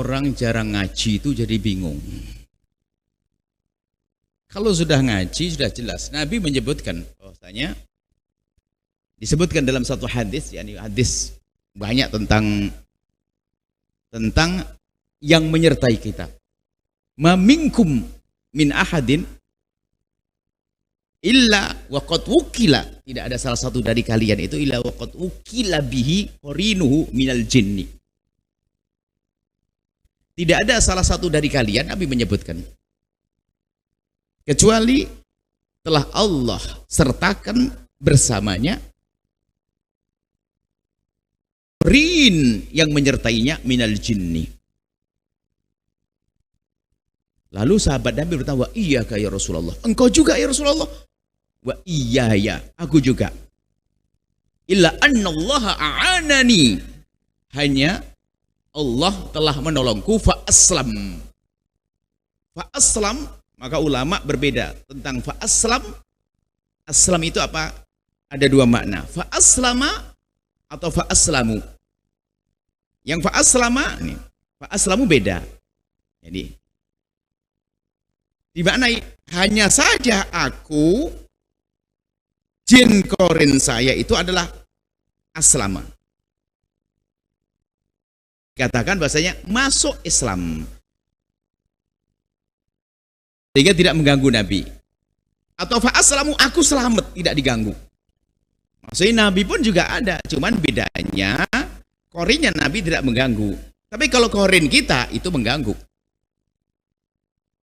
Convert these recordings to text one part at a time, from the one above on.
Orang jarang ngaji itu jadi bingung. Kalau sudah ngaji sudah jelas. Nabi menyebutkan bahwasanya disebutkan dalam satu hadis, yakni hadis banyak tentang yang menyertai kita. Ma minkum min ahadin illa waqad wukila. Tidak ada salah satu dari kalian itu illa waqad wukila bihi qarinuhu minal jinni. Tidak ada salah satu dari kalian, Nabi menyebutkan, kecuali telah Allah sertakan bersamanya qarin yang menyertainya minal jinni. Lalu sahabat Nabi bertanya, iya ya Rasulullah, engkau juga ya Rasulullah? Wa iya ya, aku juga. Illa annallaha a'anani, hanya Allah telah menolongku fa'aslam. Fa'aslam, maka ulama berbeda tentang fa'aslam. Aslam itu apa? Ada dua makna. Fa'aslama atau fa'aslamu. Yang fa'aslama, ini fa'aslamu beda. Jadi dimaknai hanya saja aku, jin korin saya itu adalah aslama. Katakan bahasanya masuk Islam, sehingga tidak mengganggu Nabi. Atau fa'aslamu, aku selamat, tidak diganggu. Maksudnya Nabi pun juga ada, cuman bedanya korinnya Nabi tidak mengganggu. Tapi kalau korin kita itu mengganggu.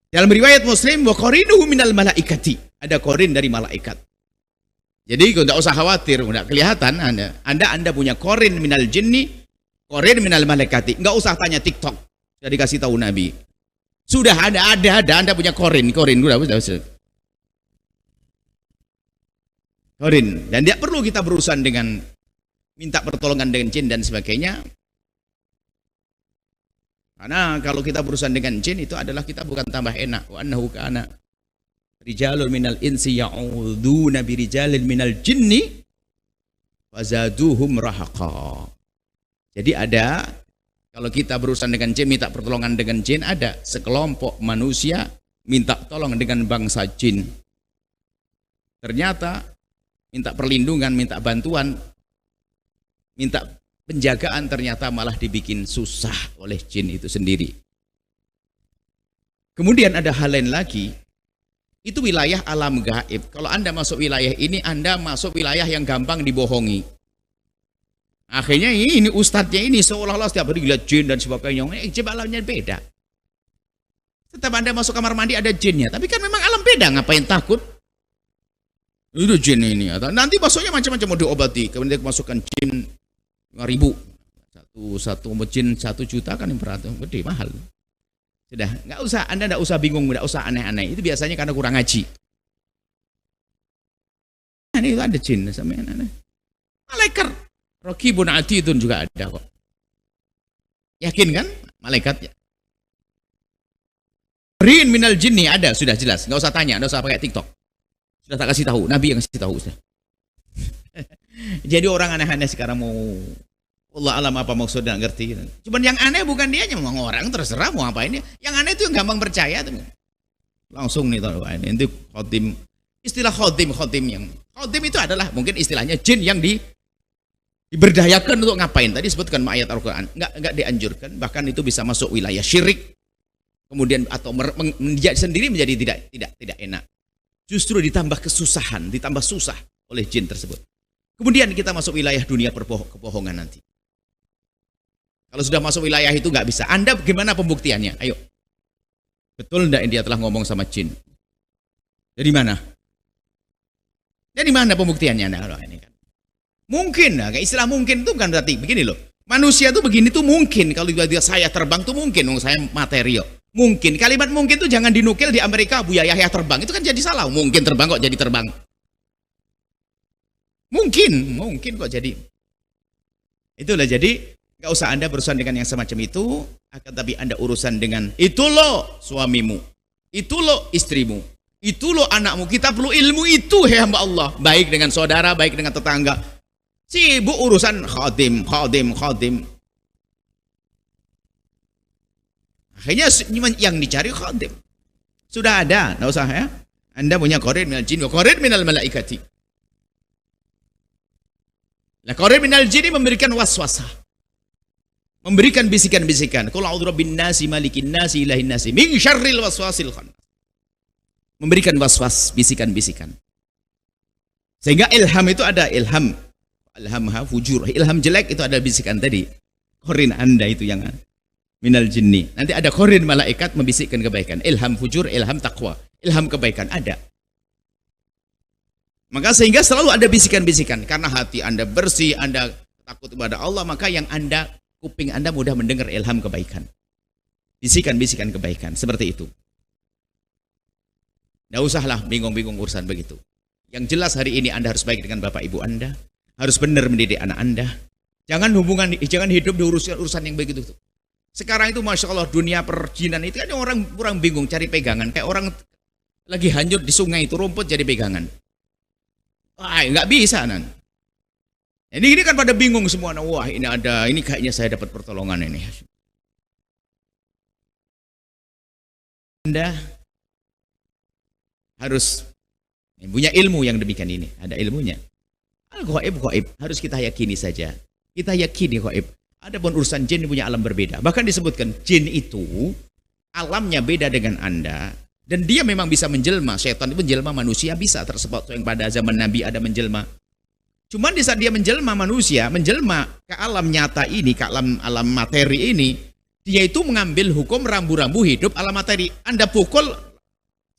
Dalam riwayat Muslim, wa qarinuhu minal malaikati, ada korin dari malaikat. Jadi tidak usah khawatir, tidak kelihatan Anda punya korin minal jinni, korin minal malaikati. Enggak usah tanya TikTok, sudah dikasih tahu Nabi. Sudah ada Anda punya korin udah. Korin, dan tidak perlu kita berurusan dengan minta pertolongan dengan jin dan sebagainya. Karena kalau kita berurusan dengan jin itu adalah kita bukan tambah enak. Wa annahu kana rijalun minal insi ya'udzuuna birijalin minal jinni fazaduhum rahaqa. Jadi ada, kalau kita berurusan dengan jin, minta pertolongan dengan jin, ada sekelompok manusia minta tolong dengan bangsa jin. Ternyata minta perlindungan, minta bantuan, minta penjagaan, ternyata malah dibikin susah oleh jin itu sendiri. Kemudian ada hal lain lagi, itu wilayah alam gaib. Kalau Anda masuk wilayah ini, Anda masuk wilayah yang gampang dibohongi. Akhirnya ini ustadznya ini seolah-olah setiap hari lihat jin dan sebagainya. Coba alamnya beda. Tetap Anda masuk kamar mandi ada jinnya, tapi kan memang alam beda, ngapain takut? Itu jin ini. Nanti masuknya macam-macam, mau diobati. Kemudian masukkan jin 5.000. Satu jin 1 juta kan yang berat, gede, mahal. Sudah, nggak usah, Anda nggak usah bingung, nggak usah aneh-aneh. Itu biasanya karena kurang ngaji. Ini itu ada jin, sama aneh. Malaikat Raqibun Atidun juga ada kok. Yakin kan? Malaikatnya. Rin minal jinni ada, sudah jelas. Nggak usah tanya, nggak usah pakai TikTok. Sudah tak kasih tahu, Nabi yang kasih tahu sudah. Jadi orang aneh-aneh sekarang mau Allah alam apa maksudnya, ngerti. Cuman yang aneh bukan dianya, memang orang terserah mau apa ini. Yang aneh itu yang gampang percaya tuh. Langsung nih tahu ini itu khotim. Istilah khotim yang khotim itu adalah mungkin istilahnya jin yang diberdayakan untuk ngapain. Tadi sebutkan ayat Al-Qur'an, enggak dianjurkan, bahkan itu bisa masuk wilayah syirik. Kemudian atau sendiri menjadi tidak enak. Justru ditambah kesusahan, ditambah susah oleh jin tersebut. Kemudian kita masuk wilayah dunia kebohongan nanti. Kalau sudah masuk wilayah itu nggak bisa. Anda bagaimana pembuktiannya? Ayo. Betul enggak dia telah ngomong sama jin? Dari mana? Dari mana pembuktiannya? Nah, ini kan. Mungkin, nah, kayak istilah mungkin itu kan berarti begini loh. Manusia tuh begini tuh mungkin. Kalau dia saya terbang tuh mungkin, saya material. Mungkin. Kalimat mungkin tuh jangan dinukil di Amerika, Buya Yahya terbang. Itu kan jadi salah. Mungkin terbang kok jadi terbang. Mungkin kok jadi. Itulah, jadi nggak usah Anda berurusan dengan yang semacam itu, akan tapi Anda urusan dengan itu loh suamimu, itu loh istrimu, itu loh anakmu. Kita perlu ilmu itu, hamba Allah. Baik dengan saudara, baik dengan tetangga. Sibuk urusan khadim. Akhirnya yang dicari khadim. Sudah ada, enggak usah ya. Anda punya qarin minal jin wa qarin minal malaikati. Nah, qarin minal jin memberikan waswasah. Memberikan bisikan-bisikan. Qul a'udzu birabbin nasi malikin nasi ilahin nasi min syarril waswasil khannas. Memberikan waswas, bisikan-bisikan. Sehingga ilham itu ada ilham. Ilhamha fujur. Ilham jelek itu ada bisikan tadi. Qarin Anda itu yang minal jinni. Nanti ada qarin malaikat membisikkan kebaikan. Ilham fujur, ilham taqwa. Ilham kebaikan ada. Maka sehingga selalu ada bisikan-bisikan. Karena hati Anda bersih, Anda takut kepada Allah, maka yang Anda, kuping Anda mudah mendengar ilham kebaikan. Bisikan-bisikan kebaikan. Seperti itu. Tidak usahlah bingung-bingung urusan begitu. Yang jelas hari ini Anda harus baik dengan bapak ibu Anda. Harus benar mendidik anak Anda. Jangan hidup di urusan yang begitu. Sekarang itu Masya Allah dunia perjinan itu ada orang bingung cari pegangan. Kayak orang lagi hanyut di sungai itu rumput jadi pegangan. Wah, nggak bisa nan. Ini kan pada bingung semua. Wah, ini kayaknya saya dapat pertolongan ini. Anda harus punya ilmu yang demikian ini. Ada ilmunya. Al-ghaib harus kita yakini saja. Kita yakini ghaib. Adapun urusan jin punya alam berbeda. Bahkan disebutkan jin itu alamnya beda dengan Anda. Dan dia memang bisa menjelma. Setan itu menjelma manusia bisa. Tersebut yang pada zaman Nabi ada menjelma. Cuman di saat dia menjelma manusia, menjelma ke alam nyata ini, ke alam materi ini, dia itu mengambil hukum rambu-rambu hidup alam materi. Anda pukul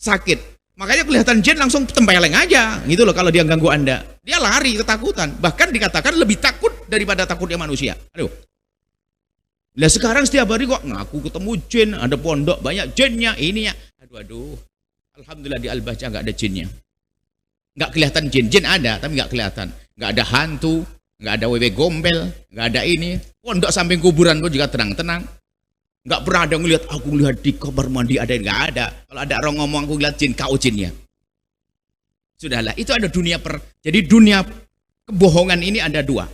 sakit. Makanya kelihatan jin langsung tempeleng aja, gitu loh kalau dia ganggu Anda. Dia lari ketakutan, bahkan dikatakan lebih takut daripada takutnya manusia. Aduh. Nah sekarang setiap hari kok ngaku ketemu jin, ada pondok banyak jinnya, ininya. Aduh. Alhamdulillah di Al-Bahjah nggak ada jinnya. Nggak kelihatan jin ada, tapi nggak kelihatan. Nggak ada hantu, nggak ada wewe gombel, nggak ada ini. Pondok samping kuburan pun juga tenang-tenang. Nggak pernah ada ngelihat, aku lihat di kamar mandi ada, nggak ada. Kalau ada orang ngomong aku lihat jin, kau jinnya. Sudahlah, itu ada jadi dunia kebohongan ini ada dua.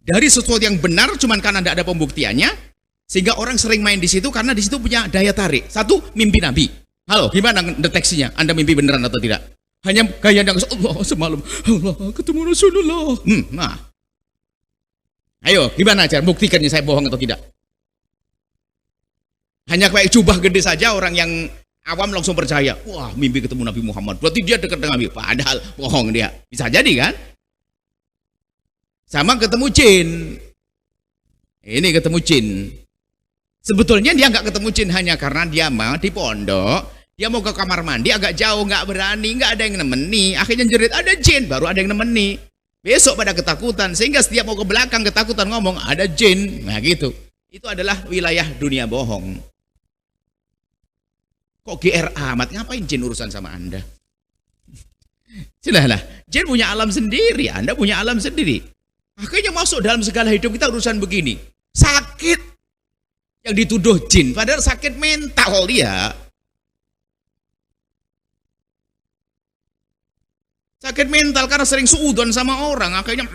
Dari sesuatu yang benar, cuman karena tidak ada pembuktiannya, sehingga orang sering main di situ karena di situ punya daya tarik. Satu, mimpi Nabi. Halo, gimana deteksinya? Anda mimpi beneran atau tidak? Hanya gaya yang Allah semalam, Allah ketemu Rasulullah. Nah, ayo, gimana cara buktikannya saya bohong atau tidak? Hanya kayak jubah gede saja orang yang awam langsung percaya. Wah, mimpi ketemu Nabi Muhammad. Berarti dia dekat dengan Nabi. Padahal bohong dia. Bisa jadi kan? Sama ketemu jin. Ini ketemu jin. Sebetulnya dia nggak ketemu jin hanya karena dia mau di pondok. Dia mau ke kamar mandi agak jauh, nggak berani, nggak ada yang nemeni. Akhirnya jerit ada jin, baru ada yang nemeni. Besok pada ketakutan. Sehingga setiap mau ke belakang ketakutan ngomong ada jin. Nah gitu. Itu adalah wilayah dunia bohong. Kok GR amat, ngapain jin urusan sama Anda? Sudahlah, jin punya alam sendiri, Anda punya alam sendiri. Akhirnya masuk dalam segala hidup kita urusan begini. Sakit yang dituduh jin, padahal sakit mental dia. Sakit mental karena sering suudon sama orang, akhirnya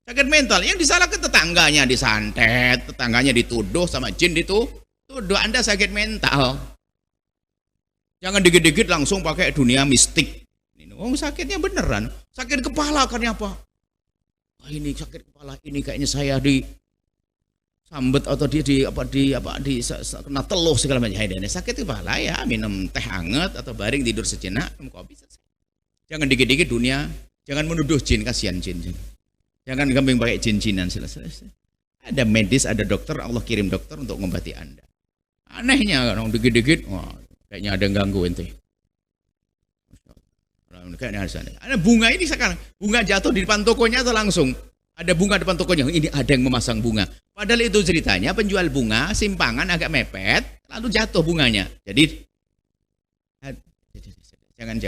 sakit mental. Yang disalahkan tetangganya disantet, tetangganya dituduh sama jin tuduh Anda sakit mental. Jangan dikit-dikit langsung pakai dunia mistik. Oh, sakitnya beneran. Sakit kepala karena apa? Wah, ini sakit kepala ini kayaknya saya di sambet atau kena teluh segala macam. Ini sakit kepala ya, minum teh hangat atau baring tidur sejenak, minum kopi selesai. Jangan dikit-dikit dunia, jangan menuduh jin, kasihan jin. Jangan gampang pakai jin-jinan selesai. Ada medis, ada dokter, Allah kirim dokter untuk mengobati Anda. Anehnya kalau dikit-dikit, wah, kayaknya ada yang ganggu ente. Ada bunga ini sekarang, bunga jatuh di depan tokonya atau langsung? Ada bunga depan tokonya, ini ada yang memasang bunga. Padahal itu ceritanya penjual bunga, simpangan agak mepet, lalu jatuh bunganya. Jadi, jangan.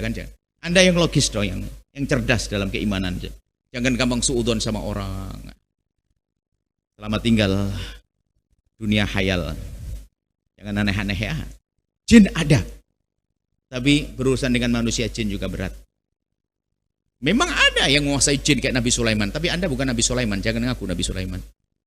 Anda yang logis dong, yang cerdas dalam keimanan. Jangan gampang suudon sama orang. Selamat tinggal dunia khayal. Jangan aneh-aneh ya. Jin ada. Tapi berurusan dengan manusia jin juga berat. Memang ada yang menguasai jin kayak Nabi Sulaiman. Tapi Anda bukan Nabi Sulaiman. Jangan ngaku Nabi Sulaiman.